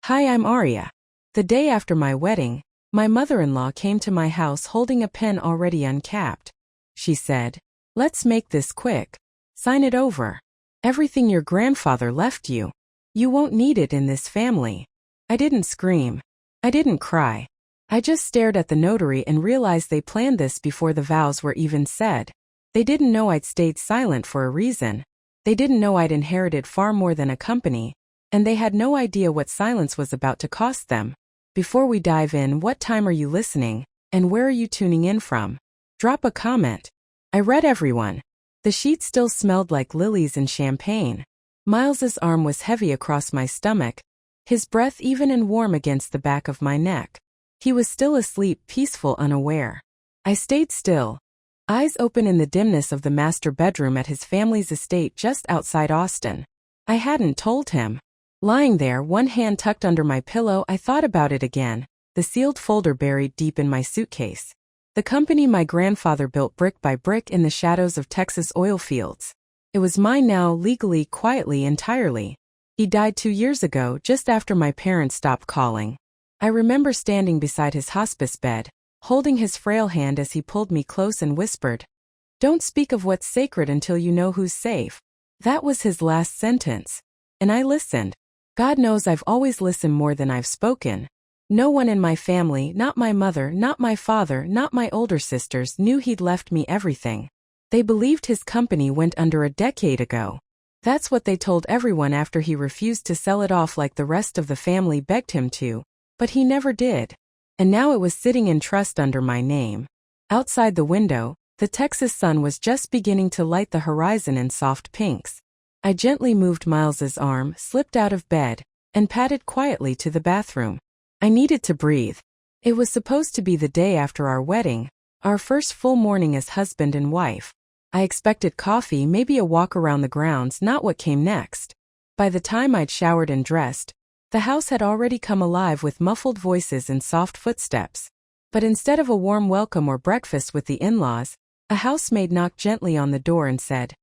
Hi, I'm Aria. The day after my wedding, my mother-in-law came to my house holding a pen already uncapped. She said, "Let's make this quick. Sign it over. Everything your grandfather left you. You won't need it in this family." I didn't scream. I didn't cry. I just stared at the notary and realized they planned this before the vows were even said. They didn't know I'd stayed silent for a reason. They didn't know I'd inherited far more than a company, and they had no idea what silence was about to cost them. Before we dive in, what time are you listening, and where are you tuning in from? Drop a comment. I read everyone. The sheet still smelled like lilies and champagne. Miles's arm was heavy across my stomach, his breath even and warm against the back of my neck. He was still asleep, peaceful, unaware. I stayed still, eyes open in the dimness of the master bedroom at his family's estate just outside Austin. I hadn't told him. Lying there, one hand tucked under my pillow, I thought about it again, the sealed folder buried deep in my suitcase. The company my grandfather built brick by brick in the shadows of Texas oil fields. It was mine now, legally, quietly, entirely. He died 2 years ago, just after my parents stopped calling. I remember standing beside his hospice bed, holding his frail hand as he pulled me close and whispered, "Don't speak of what's sacred until you know who's safe." That was his last sentence. And I listened. God knows I've always listened more than I've spoken. No one in my family, not my mother, not my father, not my older sisters, knew he'd left me everything. They believed his company went under a decade ago. That's what they told everyone after he refused to sell it off like the rest of the family begged him to. But he never did. And now it was sitting in trust under my name. Outside the window, the Texas sun was just beginning to light the horizon in soft pinks. I gently moved Miles's arm, slipped out of bed, and padded quietly to the bathroom. I needed to breathe. It was supposed to be the day after our wedding, our first full morning as husband and wife. I expected coffee, maybe a walk around the grounds, not what came next. By the time I'd showered and dressed, the house had already come alive with muffled voices and soft footsteps. But instead of a warm welcome or breakfast with the in-laws, a housemaid knocked gently on the door and said,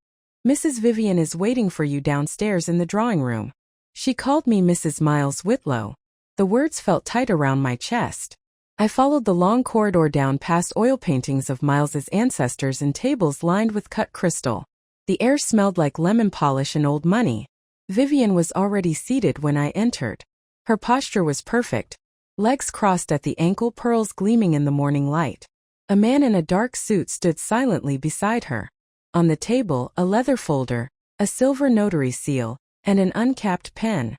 "Mrs. Vivian is waiting for you downstairs in the drawing room." She called me Mrs. Miles Whitlow. The words felt tight around my chest. I followed the long corridor down past oil paintings of Miles's ancestors and tables lined with cut crystal. The air smelled like lemon polish and old money. Vivian was already seated when I entered. Her posture was perfect, legs crossed at the ankle, pearls gleaming in the morning light. A man in a dark suit stood silently beside her. On the table, a leather folder, a silver notary seal, and an uncapped pen.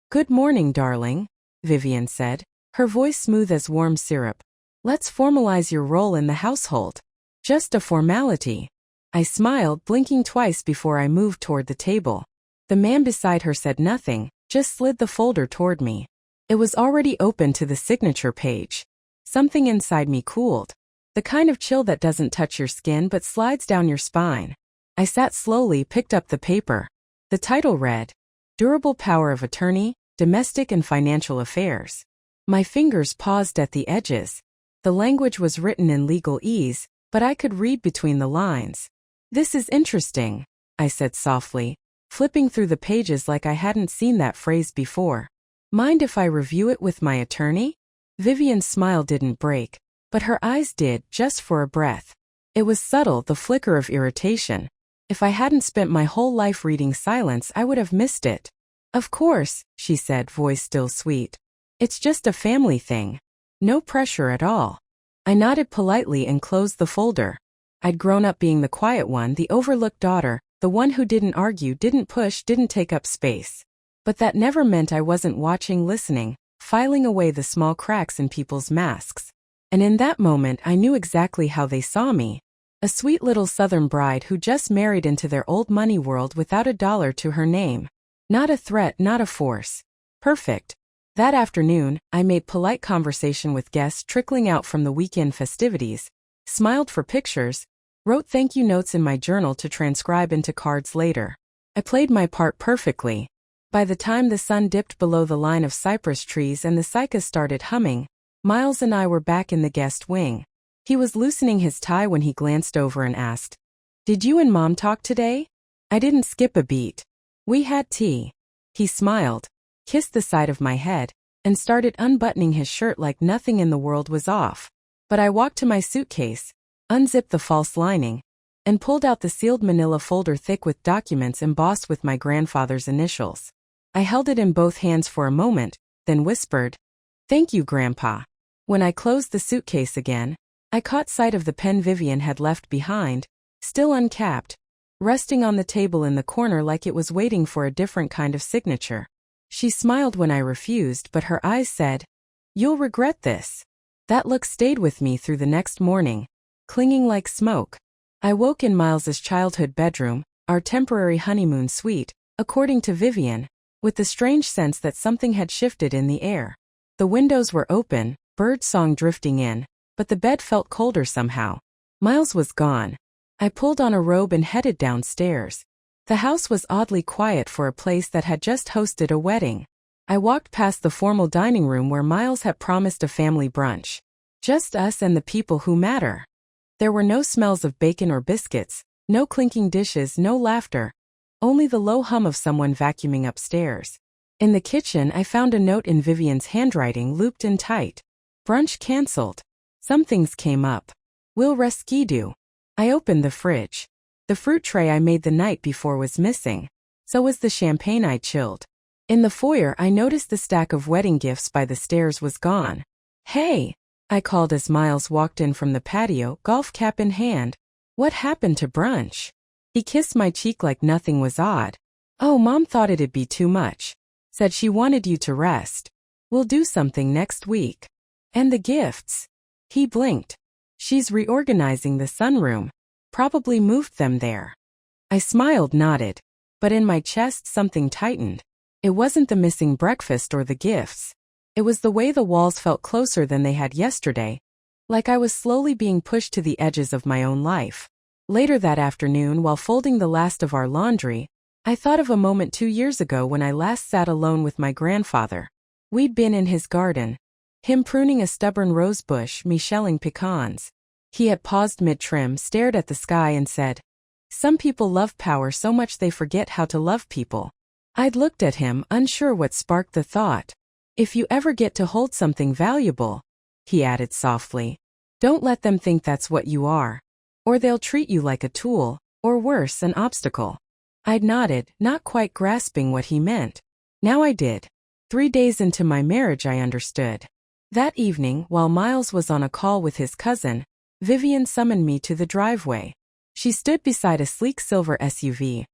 "Good morning, darling," Vivian said, her voice smooth as warm syrup. "Let's formalize your role in the household." "Just a formality." I smiled, blinking twice before I moved toward the table. The man beside her said nothing, just slid the folder toward me. It was already open to the signature page. Something inside me cooled. The kind of chill that doesn't touch your skin but slides down your spine. I sat slowly, picked up the paper. The title read, "Durable Power of Attorney, Domestic and Financial Affairs." My fingers paused at the edges. The language was written in legalese, but I could read between the lines. "This is interesting," I said softly, flipping through the pages like I hadn't seen that phrase before. "Mind if I review it with my attorney?" Vivian's smile didn't break, but her eyes did, just for a breath. It was subtle, the flicker of irritation. If I hadn't spent my whole life reading silence, I would have missed it. "Of course," she said, voice still sweet. "It's just a family thing. No pressure at all." I nodded politely and closed the folder. I'd grown up being the quiet one, the overlooked daughter, the one who didn't argue, didn't push, didn't take up space. But that never meant I wasn't watching, listening, filing away the small cracks in people's masks. And in that moment I knew exactly how they saw me. A sweet little Southern bride who just married into their old money world without a dollar to her name. Not a threat, not a force. Perfect. That afternoon, I made polite conversation with guests trickling out from the weekend festivities, smiled for pictures, wrote thank you notes in my journal to transcribe into cards later. I played my part perfectly. By the time the sun dipped below the line of cypress trees and the cicadas started humming, Miles and I were back in the guest wing. He was loosening his tie when he glanced over and asked, "Did you and Mom talk today?" I didn't skip a beat. "We had tea." He smiled, kissed the side of my head, and started unbuttoning his shirt like nothing in the world was off. But I walked to my suitcase, unzipped the false lining, and pulled out the sealed manila folder thick with documents embossed with my grandfather's initials. I held it in both hands for a moment, then whispered, "Thank you, Grandpa." When I closed the suitcase again, I caught sight of the pen Vivian had left behind, still uncapped, resting on the table in the corner like it was waiting for a different kind of signature. She smiled when I refused, but her eyes said, "You'll regret this." That look stayed with me through the next morning, clinging like smoke. I woke in Miles's childhood bedroom, our temporary honeymoon suite, according to Vivian, with the strange sense that something had shifted in the air. The windows were open, bird song drifting in, but the bed felt colder somehow. Miles was gone. I pulled on a robe and headed downstairs. The house was oddly quiet for a place that had just hosted a wedding. I walked past the formal dining room where Miles had promised a family brunch. Just us and the people who matter. There were no smells of bacon or biscuits, no clinking dishes, no laughter. Only the low hum of someone vacuuming upstairs. In the kitchen I found a note in Vivian's handwriting looped in tight. "Brunch cancelled. Some things came up. Will reschedule." I opened the fridge. The fruit tray I made the night before was missing. So was the champagne I chilled. In the foyer I noticed the stack of wedding gifts by the stairs was gone. "Hey," I called as Miles walked in from the patio, golf cap in hand. "What happened to brunch?" He kissed my cheek like nothing was odd. "Oh, Mom thought it'd be too much. Said she wanted you to rest. We'll do something next week." "And the gifts?" He blinked. "She's reorganizing the sunroom. Probably moved them there." I smiled, nodded. But in my chest something tightened. It wasn't the missing breakfast or the gifts. It was the way the walls felt closer than they had yesterday, like I was slowly being pushed to the edges of my own life. Later that afternoon, while folding the last of our laundry, I thought of a moment 2 years ago when I last sat alone with my grandfather. We'd been in his garden. Him pruning a stubborn rose bush, me shelling pecans. He had paused mid-trim, stared at the sky and said, "Some people love power so much they forget how to love people." I'd looked at him, unsure what sparked the thought. "If you ever get to hold something valuable," he added softly, "don't let them think that's what you are. Or they'll treat you like a tool, or worse, an obstacle." I'd nodded, not quite grasping what he meant. Now I did. 3 days into my marriage I understood. That evening, while Miles was on a call with his cousin, Vivian summoned me to the driveway. She stood beside a sleek silver SUV,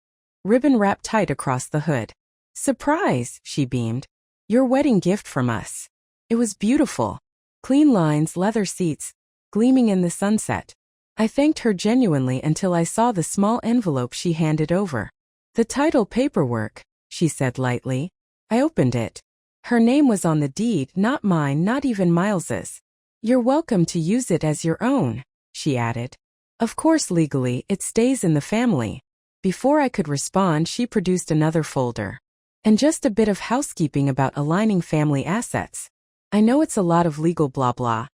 ribbon wrapped tight across the hood. "Surprise," she beamed. "Your wedding gift from us." It was beautiful. Clean lines, leather seats, gleaming in the sunset. I thanked her genuinely until I saw the small envelope she handed over. "The title paperwork," she said lightly. I opened it. Her name was on the deed, not mine, not even Miles's. "You're welcome to use it as your own," she added. "Of course legally, it stays in the family." Before I could respond, she produced another folder. "And just a bit of housekeeping about aligning family assets. I know it's a lot of legal blah blah,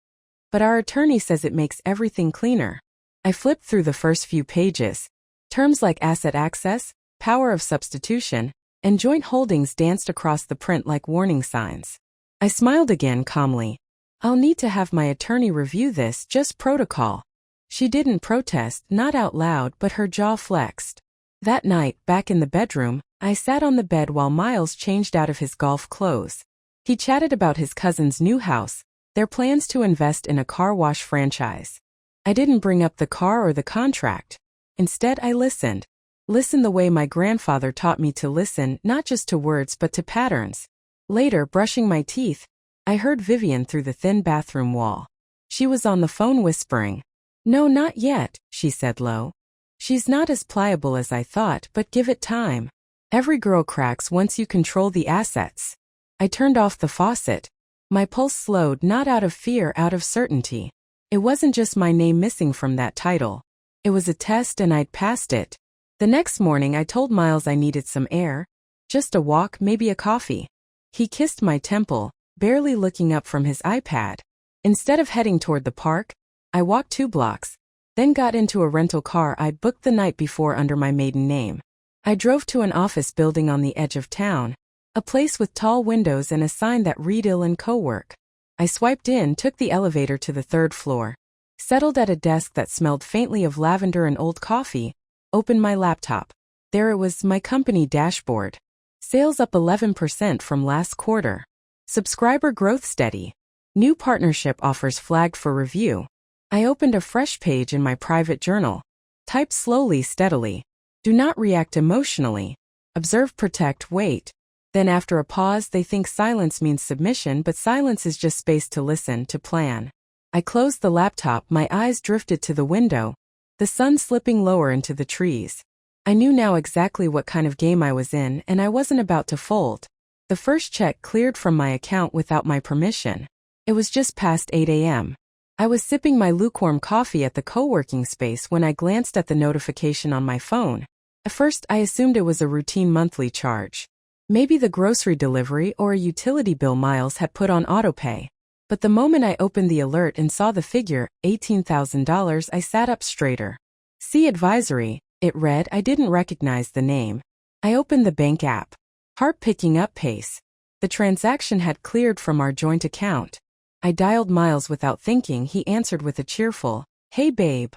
but our attorney says it makes everything cleaner." I flipped through the first few pages. Terms like asset access, power of substitution, and joint holdings danced across the print like warning signs. I smiled again calmly. "I'll need to have my attorney review this, just protocol." She didn't protest, not out loud, but her jaw flexed. That night, back in the bedroom, I sat on the bed while Miles changed out of his golf clothes. He chatted about his cousin's new house, their plans to invest in a car wash franchise. I didn't bring up the car or the contract. Instead, I listened. Listened the way my grandfather taught me to listen, not just to words but to patterns. Later, brushing my teeth, I heard Vivian through the thin bathroom wall. She was on the phone whispering. "No, not yet," she said low. "She's not as pliable as I thought, but give it time. Every girl cracks once you control the assets." I turned off the faucet. My pulse slowed, not out of fear, out of certainty. It wasn't just my name missing from that title. It was a test and I'd passed it. The next morning I told Miles I needed some air. Just a walk, maybe a coffee. He kissed my temple, barely looking up from his iPad. Instead of heading toward the park, I walked 2 blocks, then got into a rental car I'd booked the night before under my maiden name. I drove to an office building on the edge of town, A place with tall windows and a sign that read ill and co-work. I swiped in, took the elevator to the 3rd floor, settled at a desk that smelled faintly of lavender and old coffee, opened my laptop. There it was, my company dashboard. Sales up 11% from last quarter. Subscriber growth steady. New partnership offers flagged for review. I opened a fresh page in my private journal. Type slowly, steadily. Do not react emotionally. Observe, protect, wait. Then after a pause, they think silence means submission, but silence is just space to listen, to plan. I closed the laptop, my eyes drifted to the window, the sun slipping lower into the trees. I knew now exactly what kind of game I was in, and I wasn't about to fold. The first check cleared from my account without my permission. It was just past 8 a.m. I was sipping my lukewarm coffee at the co-working space when I glanced at the notification on my phone. At first, I assumed it was a routine monthly charge. Maybe the grocery delivery or a utility bill Miles had put on autopay. But the moment I opened the alert and saw the figure, $18,000, I sat up straighter. See advisory, it read. I didn't recognize the name. I opened the bank app. Heart picking up pace. The transaction had cleared from our joint account. I dialed Miles without thinking. He answered with a cheerful, "Hey babe."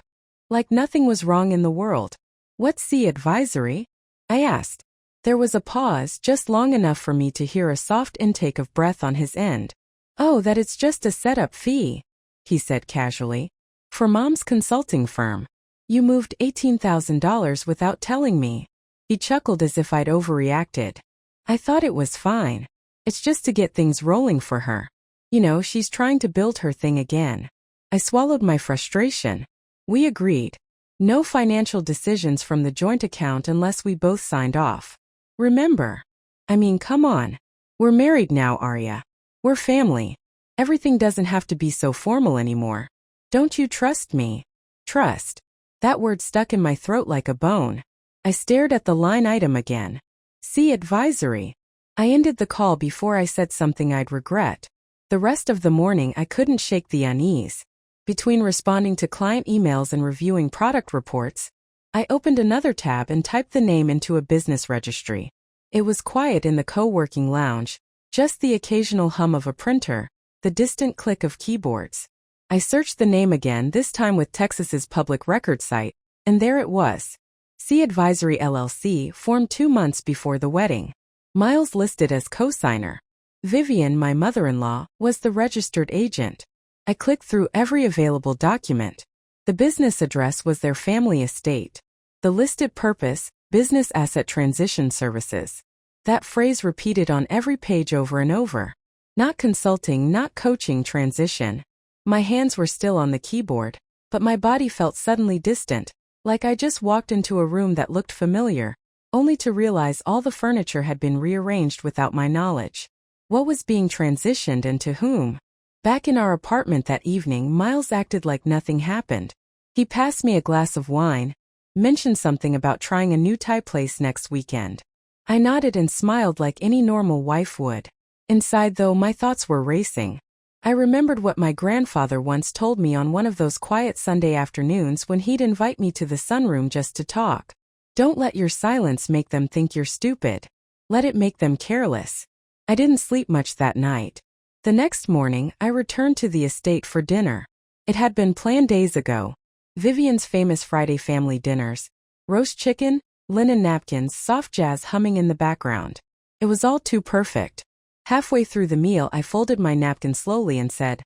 Like nothing was wrong in the world. "What's the advisory?" I asked. There was a pause, just long enough for me to hear a soft intake of breath on his end. "Oh, that it's just a setup fee," he said casually. "For Mom's consulting firm. You moved $18,000 without telling me." He chuckled as if I'd overreacted. "I thought it was fine. It's just to get things rolling for her. You know, she's trying to build her thing again." I swallowed my frustration. We agreed. No financial decisions from the joint account unless we both signed off. Remember? I mean, come on. We're married now, Arya. We're family. Everything doesn't have to be so formal anymore. Don't you trust me? Trust. That word stuck in my throat like a bone. I stared at the line item again. See advisory. I ended the call before I said something I'd regret. The rest of the morning I couldn't shake the unease. Between responding to client emails and reviewing product reports, I opened another tab and typed the name into a business registry. It was quiet in the co-working lounge, just the occasional hum of a printer, the distant click of keyboards. I searched the name again, this time with Texas's public record site, and there it was. C Advisory LLC, formed 2 months before the wedding. Miles listed as co-signer. Vivian, my mother-in-law, was the registered agent. I clicked through every available document. The business address was their family estate. The listed purpose, business asset transition services. That phrase repeated on every page over and over. Not consulting, not coaching, transition. My hands were still on the keyboard, but my body felt suddenly distant, like I just walked into a room that looked familiar, only to realize all the furniture had been rearranged without my knowledge. What was being transitioned and to whom? Back in our apartment that evening, Miles acted like nothing happened. He passed me a glass of wine, mentioned something about trying a new Thai place next weekend. I nodded and smiled like any normal wife would. Inside, though, my thoughts were racing. I remembered what my grandfather once told me on one of those quiet Sunday afternoons when he'd invite me to the sunroom just to talk. Don't let your silence make them think you're stupid. Let it make them careless. I didn't sleep much that night. The next morning, I returned to the estate for dinner. It had been planned days ago. Vivian's famous Friday family dinners. Roast chicken, linen napkins, soft jazz humming in the background. It was all too perfect. Halfway through the meal, I folded my napkin slowly and said,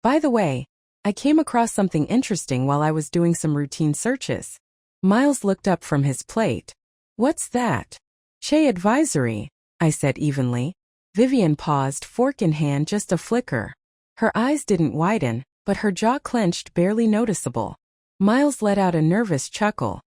"By the way, I came across something interesting while I was doing some routine searches." Miles looked up from his plate. "What's that?" "Che advisory," I said evenly. Vivian paused, fork in hand, just a flicker. Her eyes didn't widen, but her jaw clenched, barely noticeable. Miles let out a nervous chuckle.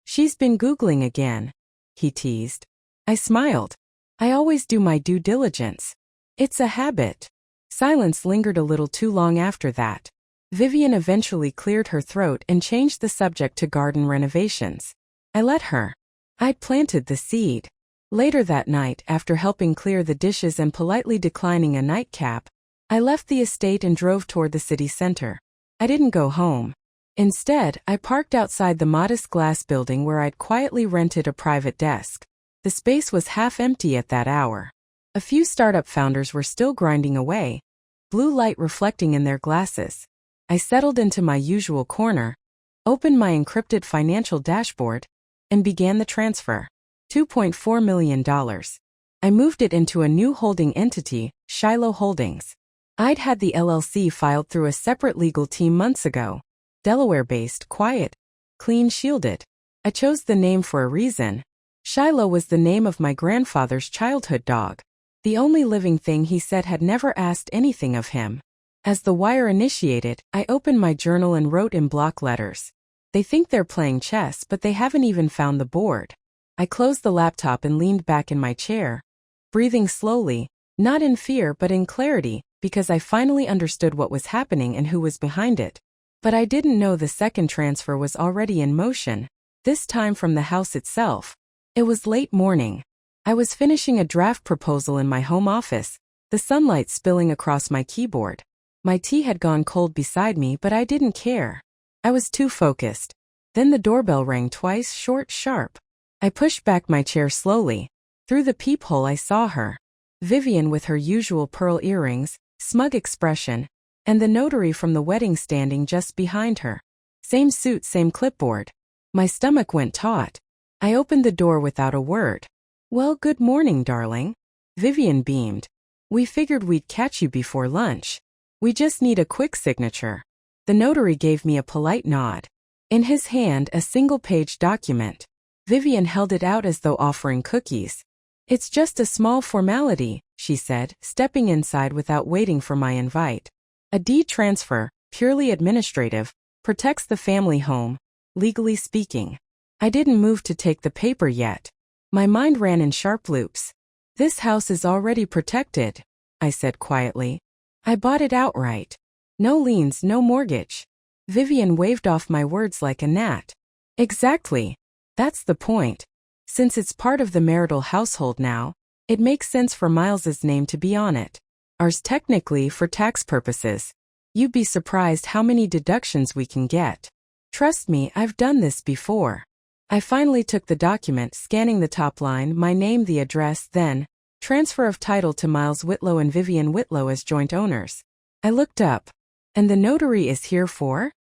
"She's been Googling again," he teased. I smiled. I always do my due diligence. It's a habit. Silence lingered a little too long after that. Vivian eventually cleared her throat and changed the subject to garden renovations. I let her. I'd planted the seed. Later that night, after helping clear the dishes and politely declining a nightcap, I left the estate and drove toward the city center. I didn't go home. Instead, I parked outside the modest glass building where I'd quietly rented a private desk. The space was half empty at that hour. A few startup founders were still grinding away, blue light reflecting in their glasses. I settled into my usual corner, opened my encrypted financial dashboard, and began the transfer. $2.4 million. I moved it into a new holding entity, Shiloh Holdings. I'd had the LLC filed through a separate legal team months ago. Delaware-based, quiet, clean, shielded. I chose the name for a reason. Shiloh was the name of my grandfather's childhood dog. The only living thing he said had never asked anything of him. As the wire initiated, I opened my journal and wrote in block letters. They think they're playing chess, but they haven't even found the board. I closed the laptop and leaned back in my chair, breathing slowly, not in fear but in clarity, because I finally understood what was happening and who was behind it. But I didn't know the second transfer was already in motion, this time from the house itself. It was late morning. I was finishing a draft proposal in my home office, the sunlight spilling across my keyboard. My tea had gone cold beside me, but I didn't care. I was too focused. Then the doorbell rang twice, short, sharp. I pushed back my chair slowly. Through the peephole I saw her. Vivian with her usual pearl earrings, smug expression, and the notary from the wedding standing just behind her. Same suit, same clipboard. My stomach went taut. I opened the door without a word. "Well, good morning, darling." Vivian beamed. "We figured we'd catch you before lunch. We just need a quick signature." The notary gave me a polite nod. In his hand, a single-page document. Vivian held it out as though offering cookies. "It's just a small formality," she said, stepping inside without waiting for my invite. "A deed transfer, purely administrative, protects the family home, legally speaking." I didn't move to take the paper yet. My mind ran in sharp loops. "This house is already protected," I said quietly. "I bought it outright. No liens, no mortgage." Vivian waved off my words like a gnat. "Exactly. That's the point. Since it's part of the marital household now, it makes sense for Miles's name to be on it. Ours technically for tax purposes. You'd be surprised how many deductions we can get. Trust me, I've done this before." I finally took the document, scanning the top line, my name, the address, then, transfer of title to Miles Whitlow and Vivian Whitlow as joint owners. I looked up. "And the notary is here for?"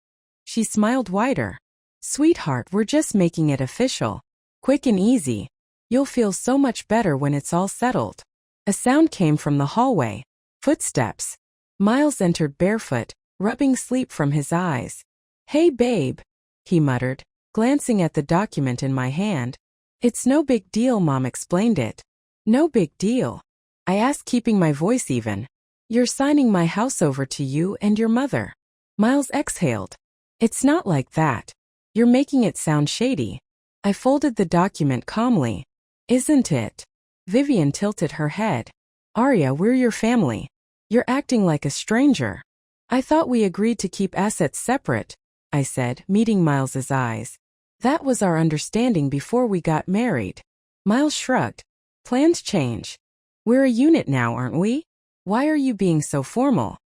She smiled wider. "Sweetheart, we're just making it official. Quick and easy. You'll feel so much better when it's all settled." A sound came from the hallway. Footsteps. Miles entered barefoot, rubbing sleep from his eyes. "Hey, babe," he muttered, glancing at the document in my hand. "It's no big deal, Mom explained it." "No big deal?" I asked, keeping my voice even. "You're signing my house over to you and your mother." Miles exhaled. "It's not like that. You're making it sound shady." I folded the document calmly. "Isn't it?" Vivian tilted her head. "Arya, we're your family. You're acting like a stranger." "I thought we agreed to keep assets separate," I said, meeting Miles's eyes. "That was our understanding before we got married." Miles shrugged. "Plans change. We're a unit now, aren't we? Why are you being so formal?"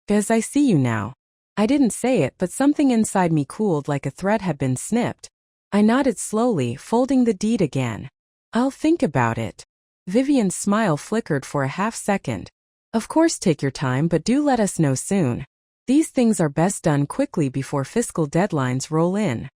"'Cause I see you now." I didn't say it, but something inside me cooled like a thread had been snipped. I nodded slowly, folding the deed again. "I'll think about it." Vivian's smile flickered for a half second. "Of course, take your time, but do let us know soon. These things are best done quickly before fiscal deadlines roll in."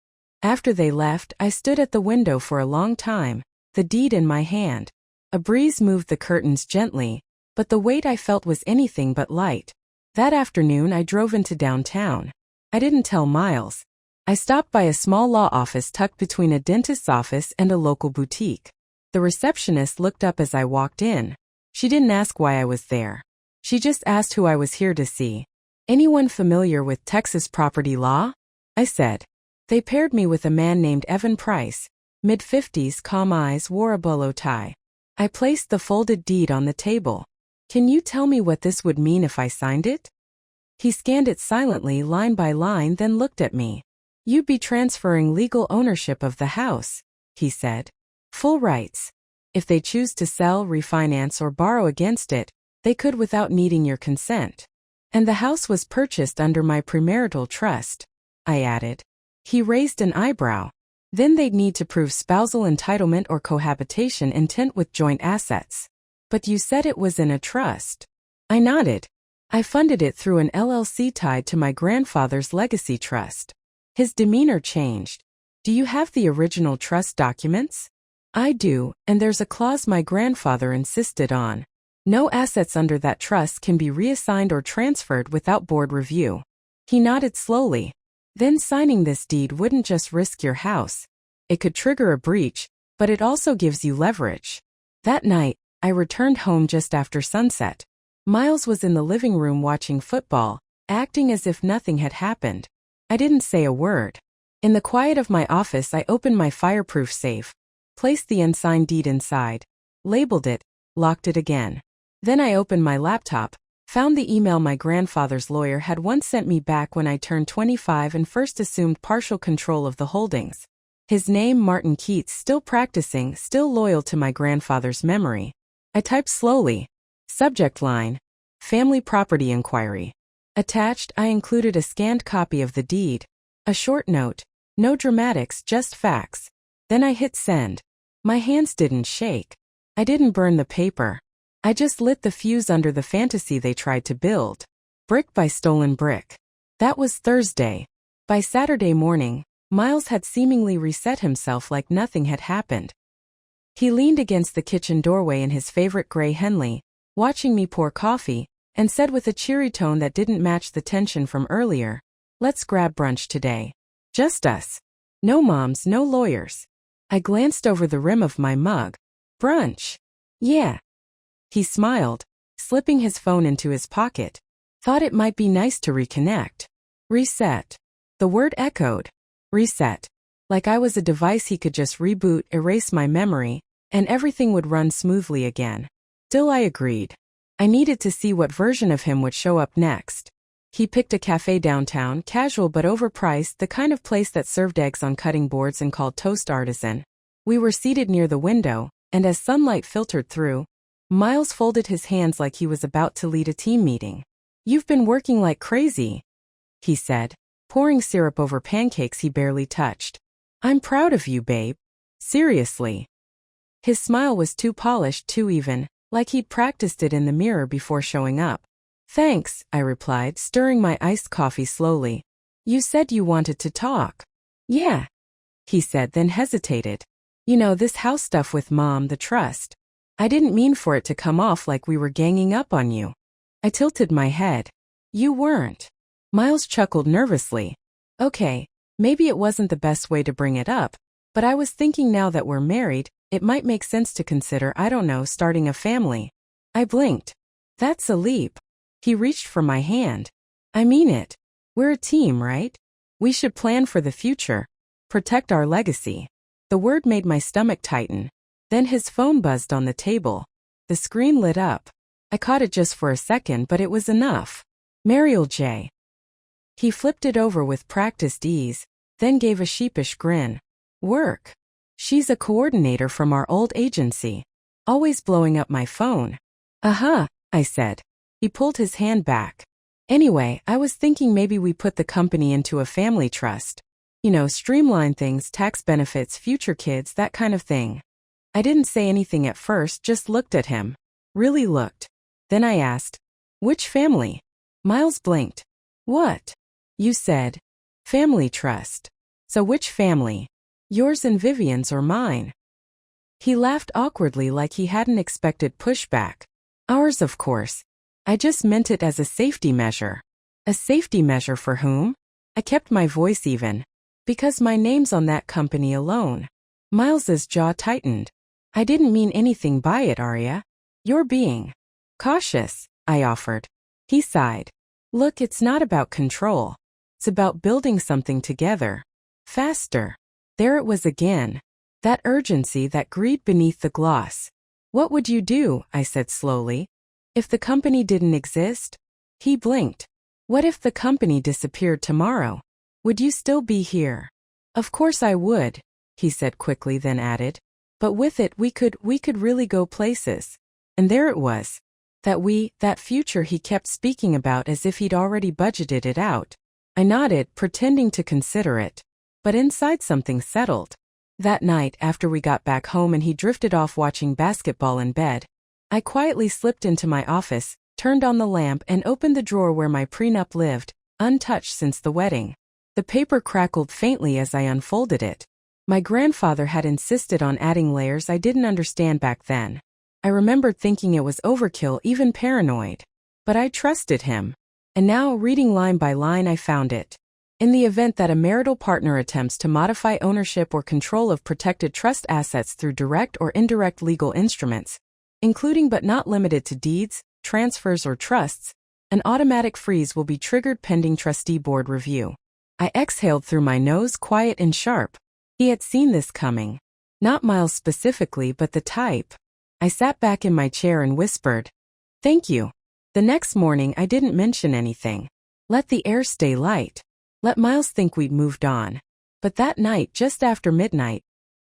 After they left, I stood at the window for a long time, the deed in my hand. A breeze moved the curtains gently, but the weight I felt was anything but light. That afternoon I drove into downtown. I didn't tell Miles. I stopped by a small law office tucked between a dentist's office and a local boutique. The receptionist looked up as I walked in. She didn't ask why I was there. She just asked who I was here to see. "Anyone familiar with Texas property law?" I said. They paired me with a man named Evan Price, mid-50s, calm eyes, wore a bolo tie. I placed the folded deed on the table. "Can you tell me what this would mean if I signed it?" He scanned it silently, line by line, then looked at me. "You'd be transferring legal ownership of the house," he said. "Full rights. If they choose to sell, refinance, or borrow against it, they could without needing your consent. And the house was purchased under my premarital trust," I added. He raised an eyebrow. "Then they'd need to prove spousal entitlement or cohabitation intent with joint assets." But you said it was in a trust. I nodded. I funded it through an LLC tied to my grandfather's legacy trust. His demeanor changed. Do you have the original trust documents? I do, and there's a clause my grandfather insisted on. No assets under that trust can be reassigned or transferred without board review. He nodded slowly. Then signing this deed wouldn't just risk your house. It could trigger a breach, but it also gives you leverage. That night, I returned home just after sunset. Miles was in the living room watching football, acting as if nothing had happened. I didn't say a word. In the quiet of my office, I opened my fireproof safe, placed the unsigned deed inside, labeled it, locked it again. Then I opened my laptop, found the email my grandfather's lawyer had once sent me back when I turned 25 and first assumed partial control of the holdings. His name, Martin Keats, still practicing, still loyal to my grandfather's memory. I typed slowly. Subject line: Family Property Inquiry. Attached, I included a scanned copy of the deed. A short note: no dramatics, just facts. Then I hit send. My hands didn't shake. I didn't burn the paper. I just lit the fuse under the fantasy they tried to build. Brick by stolen brick. That was Thursday. By Saturday morning, Miles had seemingly reset himself like nothing had happened. He leaned against the kitchen doorway in his favorite gray Henley, watching me pour coffee, and said with a cheery tone that didn't match the tension from earlier, "Let's grab brunch today. Just us. No moms, no lawyers." I glanced over the rim of my mug. "Brunch? Yeah." He smiled, slipping his phone into his pocket. Thought it might be nice to reconnect. Reset. The word echoed. Reset. Like I was a device he could just reboot, erase my memory, and everything would run smoothly again. Still, I agreed. I needed to see what version of him would show up next. He picked a cafe downtown, casual but overpriced, the kind of place that served eggs on cutting boards and called Toast Artisan. We were seated near the window, and as sunlight filtered through, Miles folded his hands like he was about to lead a team meeting. "You've been working like crazy," he said, pouring syrup over pancakes he barely touched. "I'm proud of you, babe. Seriously." His smile was too polished, too even, like he'd practiced it in the mirror before showing up. "Thanks," I replied, stirring my iced coffee slowly. "You said you wanted to talk." "Yeah," he said, then hesitated. "You know, this house stuff with Mom, the trust. I didn't mean for it to come off like we were ganging up on you." I tilted my head. "You weren't." Miles chuckled nervously. "Okay, maybe it wasn't the best way to bring it up, but I was thinking now that we're married, it might make sense to consider, I don't know, starting a family." I blinked. "That's a leap." He reached for my hand. "I mean it. We're a team, right? We should plan for the future. Protect our legacy." The word made my stomach tighten. Then his phone buzzed on the table. The screen lit up. I caught it just for a second, but it was enough. "Mariel J." He flipped it over with practiced ease, then gave a sheepish grin. "Work. She's a coordinator from our old agency. Always blowing up my phone." "Uh-huh," I said. He pulled his hand back. "Anyway, I was thinking maybe we put the company into a family trust. You know, streamline things, tax benefits, future kids, that kind of thing." I didn't say anything at first, just looked at him. Really looked. Then I asked, "Which family?" Miles blinked. "What?" "You said, family trust. So which family? Yours and Vivian's or mine?" He laughed awkwardly like he hadn't expected pushback. "Ours, of course. I just meant it as a safety measure." "A safety measure for whom?" I kept my voice even. "Because my name's on that company alone." Miles's jaw tightened. "I didn't mean anything by it, Arya. You're being cautious," I offered. He sighed. "Look, it's not about control. It's about building something together. Faster." There it was again. That urgency, that greed beneath the gloss. "What would you do," I said slowly, "if the company didn't exist?" He blinked. "What if the company disappeared tomorrow? Would you still be here?" "Of course I would," he said quickly, then added. "But with it we could really go places." And there it was. That future he kept speaking about as if he'd already budgeted it out. I nodded, pretending to consider it. But inside something settled. That night, after we got back home and he drifted off watching basketball in bed, I quietly slipped into my office, turned on the lamp and opened the drawer where my prenup lived, untouched since the wedding. The paper crackled faintly as I unfolded it. My grandfather had insisted on adding layers I didn't understand back then. I remembered thinking it was overkill, even paranoid. But I trusted him. And now, reading line by line, I found it. In the event that a marital partner attempts to modify ownership or control of protected trust assets through direct or indirect legal instruments, including but not limited to deeds, transfers or trusts, an automatic freeze will be triggered pending trustee board review. I exhaled through my nose, quiet and sharp. He had seen this coming. Not Miles specifically, but the type. I sat back in my chair and whispered, "Thank you." The next morning I didn't mention anything. Let the air stay light. Let Miles think we'd moved on. But that night, just after midnight,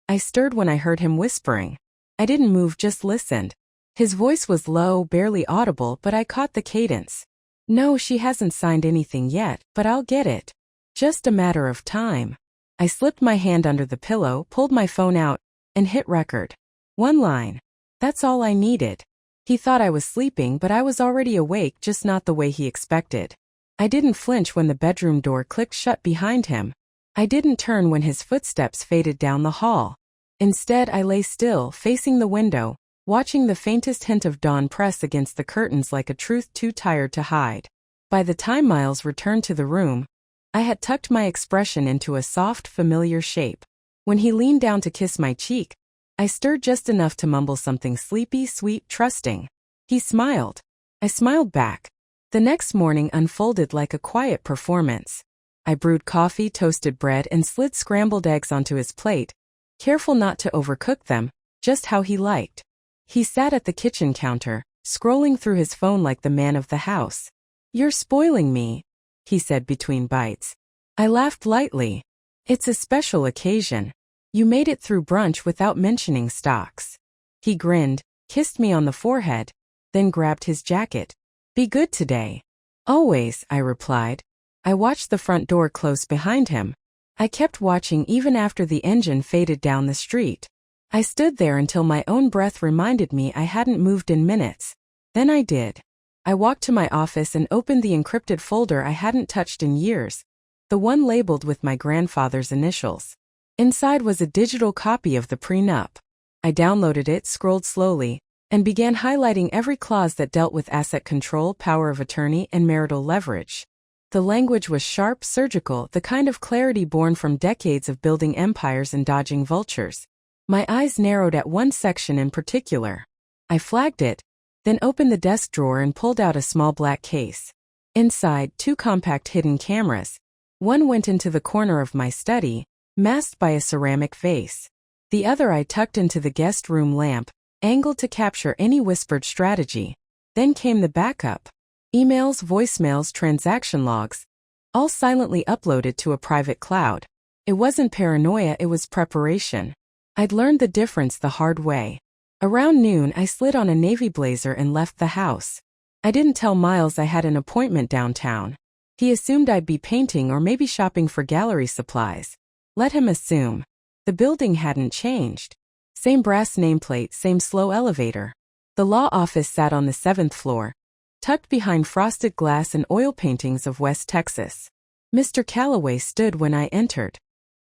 I stirred when I heard him whispering. I didn't move, just listened. His voice was low, barely audible, but I caught the cadence. "No, she hasn't signed anything yet, but I'll get it. Just a matter of time." I slipped my hand under the pillow, pulled my phone out, and hit record. One line. That's all I needed. He thought I was sleeping, but I was already awake, just not the way he expected. I didn't flinch when the bedroom door clicked shut behind him. I didn't turn when his footsteps faded down the hall. Instead, I lay still, facing the window, watching the faintest hint of dawn press against the curtains like a truth too tired to hide. By the time Miles returned to the room, I had tucked my expression into a soft, familiar shape. When he leaned down to kiss my cheek, I stirred just enough to mumble something sleepy, sweet, trusting. He smiled. I smiled back. The next morning unfolded like a quiet performance. I brewed coffee, toasted bread, and slid scrambled eggs onto his plate, careful not to overcook them, just how he liked. He sat at the kitchen counter, scrolling through his phone like the man of the house. "You're spoiling me," he said between bites. I laughed lightly. "It's a special occasion. You made it through brunch without mentioning stocks." He grinned, kissed me on the forehead, then grabbed his jacket. "Be good today." "Always," I replied. I watched the front door close behind him. I kept watching even after the engine faded down the street. I stood there until my own breath reminded me I hadn't moved in minutes. Then I did. I walked to my office and opened the encrypted folder I hadn't touched in years, the one labeled with my grandfather's initials. Inside was a digital copy of the prenup. I downloaded it, scrolled slowly, and began highlighting every clause that dealt with asset control, power of attorney, and marital leverage. The language was sharp, surgical, the kind of clarity born from decades of building empires and dodging vultures. My eyes narrowed at one section in particular. I flagged it, then opened the desk drawer and pulled out a small black case. Inside, two compact hidden cameras. One went into the corner of my study, masked by a ceramic vase. The other I tucked into the guest room lamp, angled to capture any whispered strategy. Then came the backup. Emails, voicemails, transaction logs, all silently uploaded to a private cloud. It wasn't paranoia, it was preparation. I'd learned the difference the hard way. Around noon, I slid on a navy blazer and left the house. I didn't tell Miles I had an appointment downtown. He assumed I'd be painting or maybe shopping for gallery supplies. Let him assume. The building hadn't changed. Same brass nameplate, same slow elevator. The law office sat on the 7th floor, tucked behind frosted glass and oil paintings of West Texas. Mr. Calloway stood when I entered.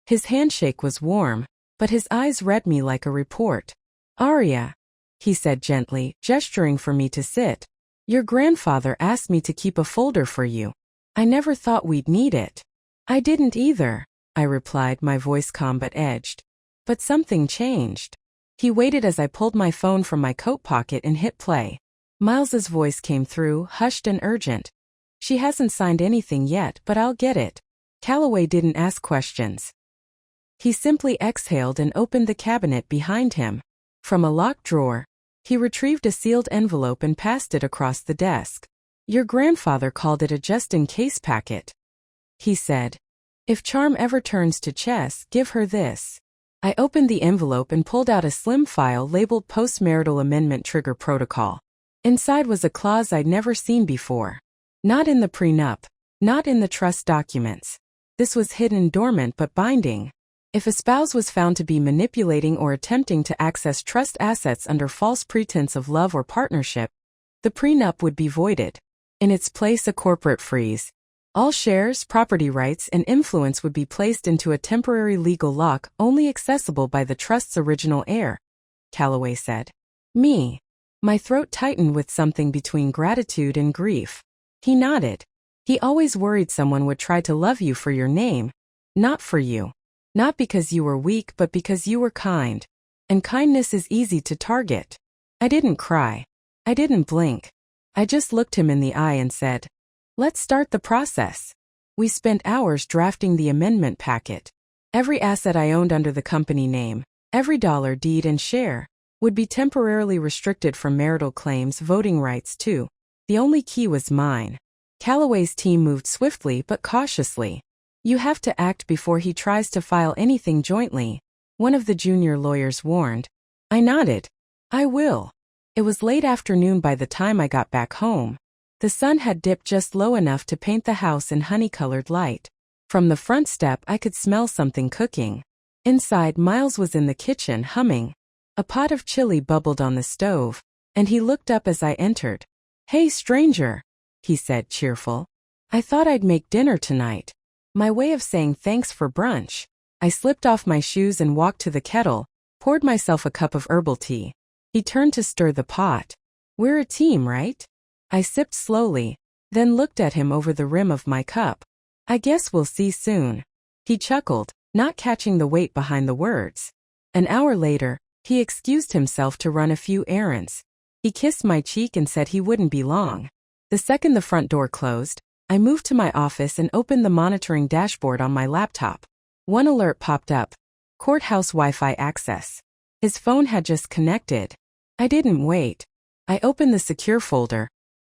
His handshake was warm, but his eyes read me like a report. "Aria," he said gently, gesturing for me to sit. "Your grandfather asked me to keep a folder for you. I never thought we'd need it." "I didn't either," I replied, my voice calm but edged. But something changed. He waited as I pulled my phone from my coat pocket and hit play. Miles's voice came through, hushed and urgent. "She hasn't signed anything yet, but I'll get it." Calloway didn't ask questions. He simply exhaled and opened the cabinet behind him. From a locked drawer, he retrieved a sealed envelope and passed it across the desk. "Your grandfather called it a just-in-case packet," he said. "If charm ever turns to chess, give her this." I opened the envelope and pulled out a slim file labeled Post-Marital Amendment Trigger Protocol. Inside was a clause I'd never seen before. Not in the prenup, not in the trust documents. This was hidden, dormant but binding. If a spouse was found to be manipulating or attempting to access trust assets under false pretense of love or partnership, the prenup would be voided. In its place, a corporate freeze. All shares, property rights, and influence would be placed into a temporary legal lock only accessible by the trust's original heir, Calloway said. My throat tightened with something between gratitude and grief. He nodded. He always worried someone would try to love you for your name, not for you. Not because you were weak, but because you were kind. And kindness is easy to target. I didn't cry. I didn't blink. I just looked him in the eye and said, "Let's start the process." We spent hours drafting the amendment packet. Every asset I owned under the company name, every dollar, deed, and share, would be temporarily restricted from marital claims, voting rights too. The only key was mine. Calloway's team moved swiftly but cautiously. "You have to act before he tries to file anything jointly," one of the junior lawyers warned. I nodded. "I will." It was late afternoon by the time I got back home. The sun had dipped just low enough to paint the house in honey-colored light. From the front step I could smell something cooking. Inside, Miles was in the kitchen, humming. A pot of chili bubbled on the stove, and he looked up as I entered. "Hey, stranger," he said, cheerful. "I thought I'd make dinner tonight." My way of saying thanks for brunch. I slipped off my shoes and walked to the kettle, poured myself a cup of herbal tea. He turned to stir the pot. "We're a team, right?" I sipped slowly, then looked at him over the rim of my cup. "I guess we'll see soon." He chuckled, not catching the weight behind the words. An hour later, he excused himself to run a few errands. He kissed my cheek and said he wouldn't be long. The second the front door closed, I moved to my office and opened the monitoring dashboard on my laptop. One alert popped up. Courthouse Wi-Fi access. His phone had just connected. I didn't wait. I opened the secure folder,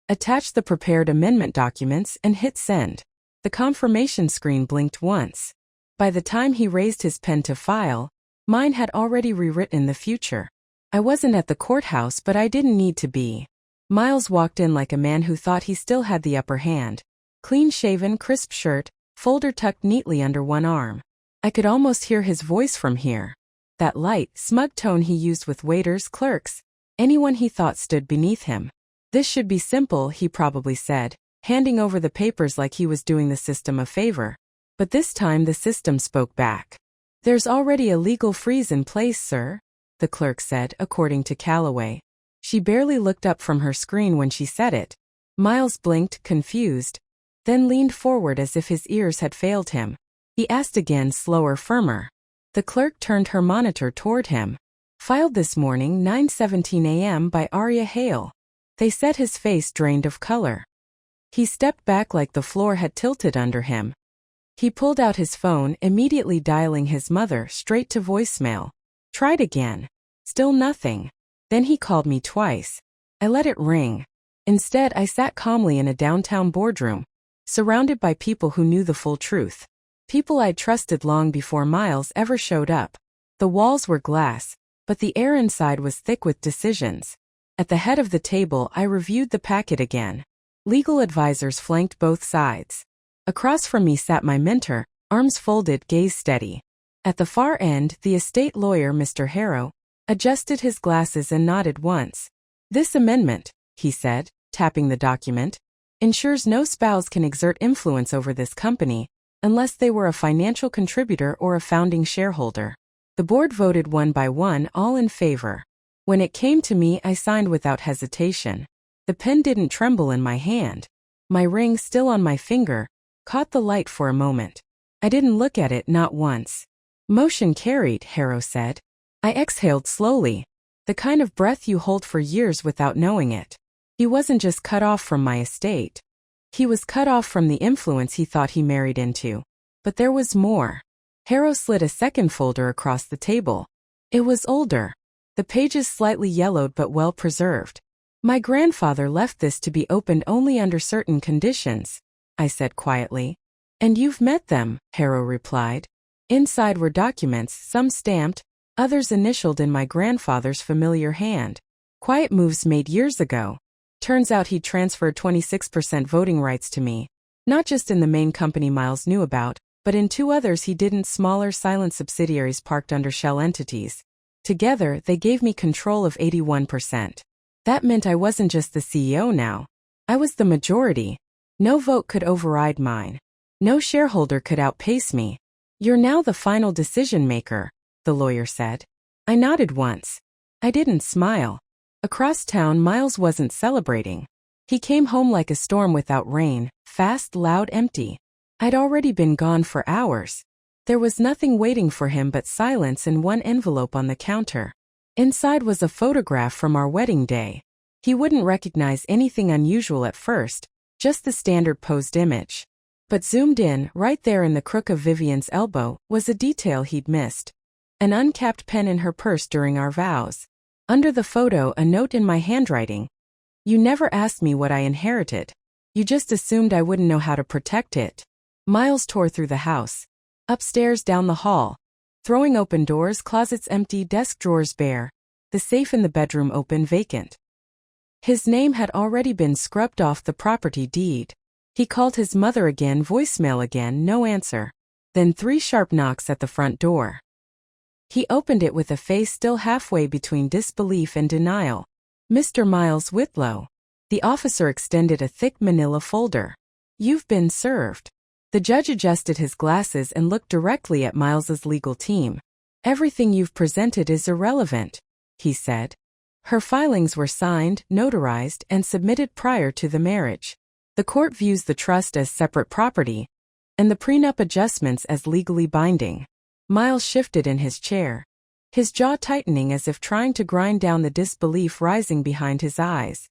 attached the prepared amendment documents, and hit send. The confirmation screen blinked once. By the time he raised his pen to file, mine had already rewritten the future. I wasn't at the courthouse, but I didn't need to be. Miles walked in like a man who thought he still had the upper hand. Clean-shaven, crisp shirt, folder tucked neatly under one arm. I could almost hear his voice from here. That light, smug tone he used with waiters, clerks, anyone he thought stood beneath him. "This should be simple," he probably said, handing over the papers like he was doing the system a favor. But this time the system spoke back. "There's already a legal freeze in place, sir," the clerk said, according to Calloway. She barely looked up from her screen when she said it. Miles blinked, confused, then leaned forward as if his ears had failed him. He asked again, slower, firmer. The clerk turned her monitor toward him. "Filed this morning, 9:17 a.m. by Arya Hale." They said, his face drained of color. He stepped back like the floor had tilted under him. He pulled out his phone, immediately dialing his mother straight to voicemail. Tried again. Still nothing. Then he called me twice. I let it ring. Instead, I sat calmly in a downtown boardroom, surrounded by people who knew the full truth. People I'd trusted long before Miles ever showed up. The walls were glass, but the air inside was thick with decisions. At the head of the table, I reviewed the packet again. Legal advisors flanked both sides. Across from me sat my mentor, arms folded, gaze steady. At the far end, the estate lawyer, Mr. Harrow, adjusted his glasses and nodded once. "This amendment," he said, tapping the document, "ensures no spouse can exert influence over this company unless they were a financial contributor or a founding shareholder." The board voted one by one, all in favor. When it came to me, I signed without hesitation. The pen didn't tremble in my hand. My ring, still on my finger, caught the light for a moment. I didn't look at it, not once. "Motion carried," Harrow said. I exhaled slowly, the kind of breath you hold for years without knowing it. He wasn't just cut off from my estate. He was cut off from the influence he thought he married into. But there was more. Harrow slid a second folder across the table. It was older. The pages slightly yellowed but well preserved. "My grandfather left this to be opened only under certain conditions," I said quietly. "And you've met them," Harrow replied. Inside were documents, some stamped, others initialed in my grandfather's familiar hand. Quiet moves made years ago. Turns out he transferred 26% voting rights to me, not just in the main company Miles knew about, but in 2 others he didn't, smaller silent subsidiaries parked under shell entities. Together, they gave me control of 81%. That meant I wasn't just the CEO now. I was the majority. No vote could override mine. No shareholder could outpace me. You're now the final decision maker, the lawyer said. I nodded once. I didn't smile. Across town, Miles wasn't celebrating. He came home like a storm without rain, fast, loud, empty. I'd already been gone for hours. There was nothing waiting for him but silence and one envelope on the counter. Inside was a photograph from our wedding day. He wouldn't recognize anything unusual at first, just the standard posed image. But zoomed in, right there in the crook of Vivian's elbow, was a detail he'd missed. An uncapped pen in her purse during our vows. Under the photo, a note in my handwriting. You never asked me what I inherited. You just assumed I wouldn't know how to protect it. Miles tore through the house. Upstairs, down the hall. Throwing open doors, closets empty, desk drawers bare. The safe in the bedroom open, vacant. His name had already been scrubbed off the property deed. He called his mother again, voicemail again, no answer. Then 3 sharp knocks at the front door. He opened it with a face still halfway between disbelief and denial. Mr. Miles Whitlow. The officer extended a thick manila folder. You've been served. The judge adjusted his glasses and looked directly at Miles's legal team. Everything you've presented is irrelevant, he said. Her filings were signed, notarized, and submitted prior to the marriage. The court views the trust as separate property, and the prenup adjustments as legally binding. Miles shifted in his chair, his jaw tightening as if trying to grind down the disbelief rising behind his eyes.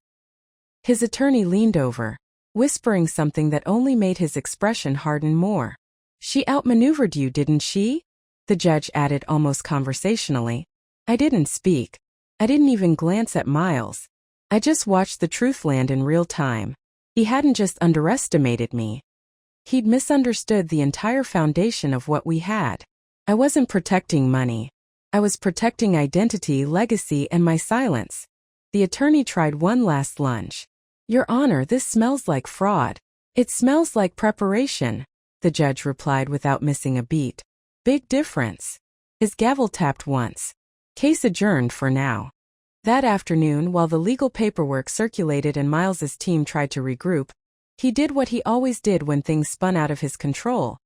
His attorney leaned over, whispering something that only made his expression harden more. She outmaneuvered you, didn't she? The judge added almost conversationally. I didn't speak. I didn't even glance at Miles. I just watched the truth land in real time. He hadn't just underestimated me. He'd misunderstood the entire foundation of what we had. I wasn't protecting money. I was protecting identity, legacy, and my silence. The attorney tried one last lunge. Your Honor, this smells like fraud. It smells like preparation, the judge replied without missing a beat. Big difference. His gavel tapped once. Case adjourned for now. That afternoon, while the legal paperwork circulated and Miles's team tried to regroup, he did what he always did when things spun out of his control.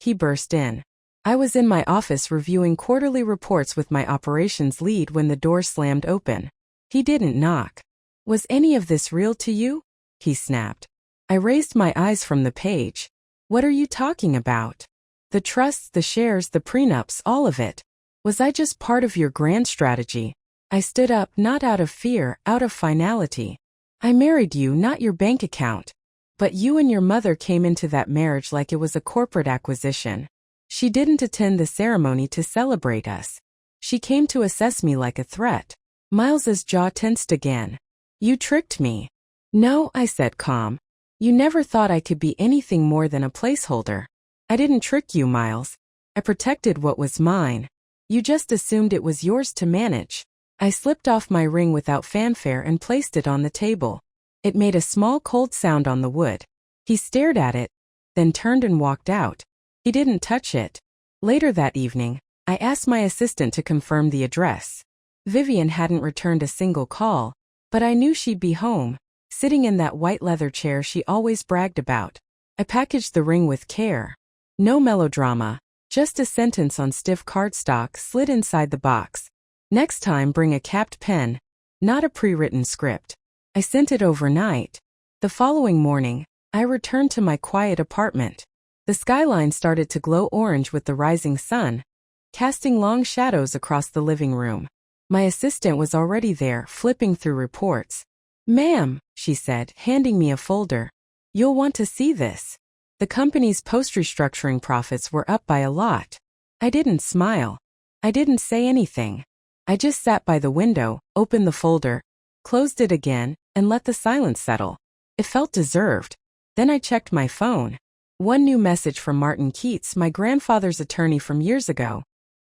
He burst in. I was in my office reviewing quarterly reports with my operations lead when the door slammed open. He didn't knock. Was any of this real to you? He snapped. I raised my eyes from the page. What are you talking about? The trusts, the shares, the prenups, all of it. Was I just part of your grand strategy? I stood up, not out of fear, out of finality. I married you, not your bank account. But you and your mother came into that marriage like it was a corporate acquisition. She didn't attend the ceremony to celebrate us. She came to assess me like a threat. Miles's jaw tensed again. You tricked me. No, I said calm. You never thought I could be anything more than a placeholder. I didn't trick you, Miles. I protected what was mine. You just assumed it was yours to manage. I slipped off my ring without fanfare and placed it on the table. It made a small cold sound on the wood. He stared at it, then turned and walked out. He didn't touch it. Later that evening, I asked my assistant to confirm the address. Vivian hadn't returned a single call, but I knew she'd be home, sitting in that white leather chair she always bragged about. I packaged the ring with care. No melodrama, just a sentence on stiff cardstock slid inside the box. Next time, bring a capped pen, not a pre-written script. I sent it overnight. The following morning, I returned to my quiet apartment. The skyline started to glow orange with the rising sun, casting long shadows across the living room. My assistant was already there, flipping through reports. Ma'am, she said, handing me a folder. You'll want to see this. The company's post-restructuring profits were up by a lot. I didn't smile. I didn't say anything. I just sat by the window, opened the folder, closed it again, and let the silence settle. It felt deserved. Then I checked my phone. One new message from Martin Keats, my grandfather's attorney from years ago.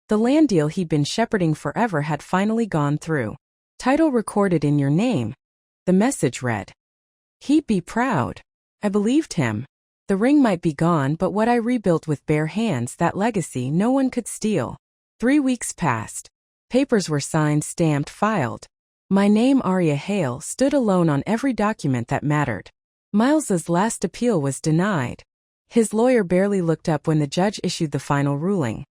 The land deal he'd been shepherding forever had finally gone through. Title recorded in your name. The message read. He'd be proud. I believed him. The ring might be gone, but what I rebuilt with bare hands, that legacy no one could steal. 3 weeks passed. Papers were signed, stamped, filed. My name, Aria Hale, stood alone on every document that mattered. Miles's last appeal was denied. His lawyer barely looked up when the judge issued the final ruling.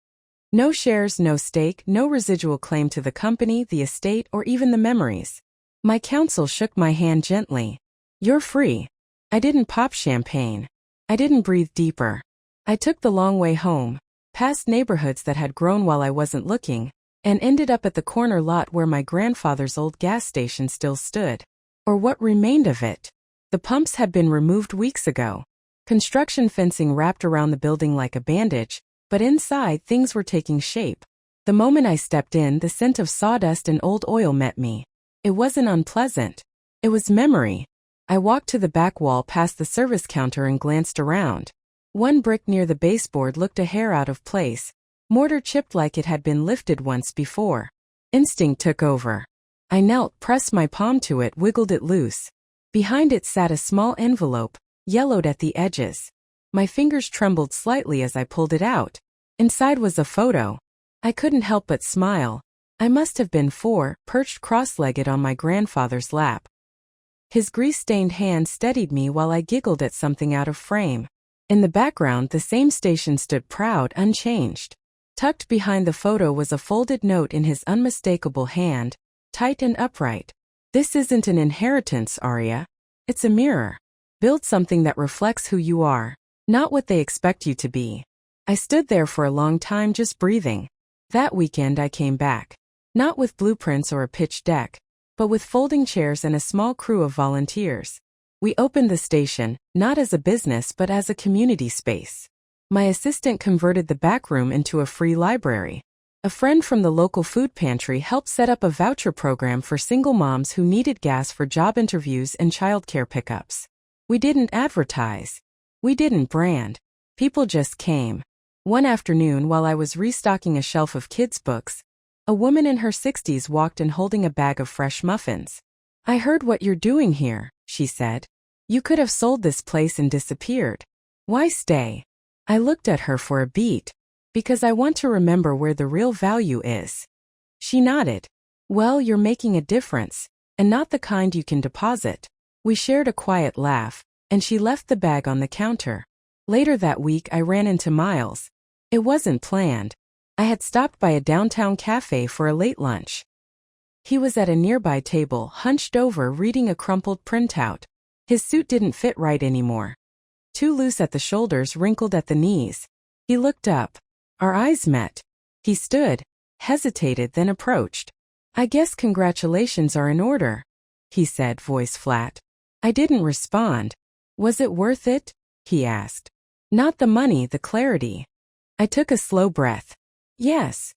No shares, no stake, no residual claim to the company, the estate, or even the memories. My counsel shook my hand gently. You're free. I didn't pop champagne. I didn't breathe deeper. I took the long way home, past neighborhoods that had grown while I wasn't looking, and ended up at the corner lot where my grandfather's old gas station still stood. Or what remained of it. The pumps had been removed weeks ago. Construction fencing wrapped around the building like a bandage, but inside things were taking shape. The moment I stepped in, the scent of sawdust and old oil met me. It wasn't unpleasant. It was memory. I walked to the back wall past the service counter and glanced around. One brick near the baseboard looked a hair out of place, mortar chipped like it had been lifted once before. Instinct took over. I knelt, pressed my palm to it, wiggled it loose. Behind it sat a small envelope, yellowed at the edges. My fingers trembled slightly as I pulled it out. Inside was a photo. I couldn't help but smile. I must have been 4, perched cross-legged on my grandfather's lap. His grease-stained hand steadied me while I giggled at something out of frame. In the background, the same station stood proud, unchanged. Tucked behind the photo was a folded note in his unmistakable hand, tight and upright. This isn't an inheritance, Aria. It's a mirror. Build something that reflects who you are, not what they expect you to be. I stood there for a long time just breathing. That weekend I came back. Not with blueprints or a pitch deck, but with folding chairs and a small crew of volunteers. We opened the station, not as a business but as a community space. My assistant converted the back room into a free library. A friend from the local food pantry helped set up a voucher program for single moms who needed gas for job interviews and childcare pickups. We didn't advertise. We didn't brand. People just came. One afternoon, while I was restocking a shelf of kids' books, a woman in her 60s walked in holding a bag of fresh muffins. I heard what you're doing here, she said. You could have sold this place and disappeared. Why stay? I looked at her for a beat. Because I want to remember where the real value is. She nodded. Well, you're making a difference, and not the kind you can deposit. We shared a quiet laugh, and she left the bag on the counter. Later that week, I ran into Miles. It wasn't planned. I had stopped by a downtown cafe for a late lunch. He was at a nearby table, hunched over, reading a crumpled printout. His suit didn't fit right anymore. Too loose at the shoulders, wrinkled at the knees. He looked up. Our eyes met. He stood, hesitated, then approached. I guess congratulations are in order, he said, voice flat. I didn't respond. Was it worth it? He asked. Not the money, the clarity. I took a slow breath. Yes.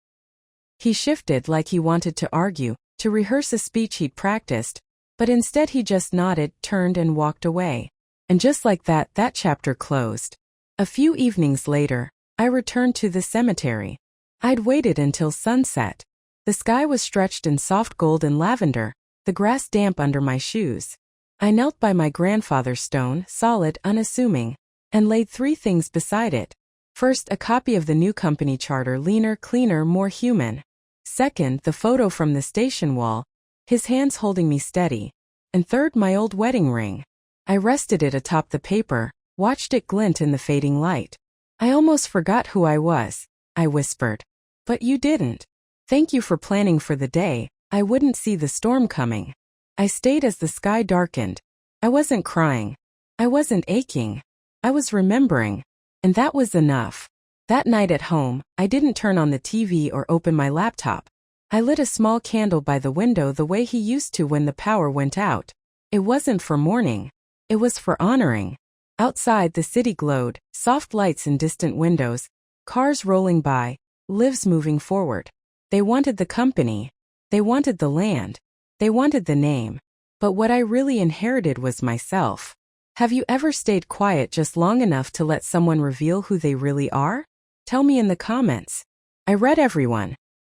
He shifted like he wanted to argue, to rehearse a speech he'd practiced, but instead he just nodded, turned, and walked away. And just like that, that chapter closed. A few evenings later, I returned to the cemetery. I'd waited until sunset. The sky was stretched in soft gold and lavender, the grass damp under my shoes. I knelt by my grandfather's stone, solid, unassuming, and laid 3 things beside it. First, a copy of the new company charter, leaner, cleaner, more human. Second, the photo from the station wall, his hands holding me steady. And third, my old wedding ring. I rested it atop the paper, watched it glint in the fading light. I almost forgot who I was, I whispered. But you didn't. Thank you for planning for the day I wouldn't see the storm coming. I stayed as the sky darkened. I wasn't crying. I wasn't aching. I was remembering. And that was enough. That night at home, I didn't turn on the TV or open my laptop. I lit a small candle by the window the way he used to when the power went out. It wasn't for mourning. It was for honoring. Outside, the city glowed, soft lights in distant windows, cars rolling by, lives moving forward. They wanted the company. They wanted the land. They wanted the name. But what I really inherited was myself. Have you ever stayed quiet just long enough to let someone reveal who they really are? Tell me in the comments. I read everyone.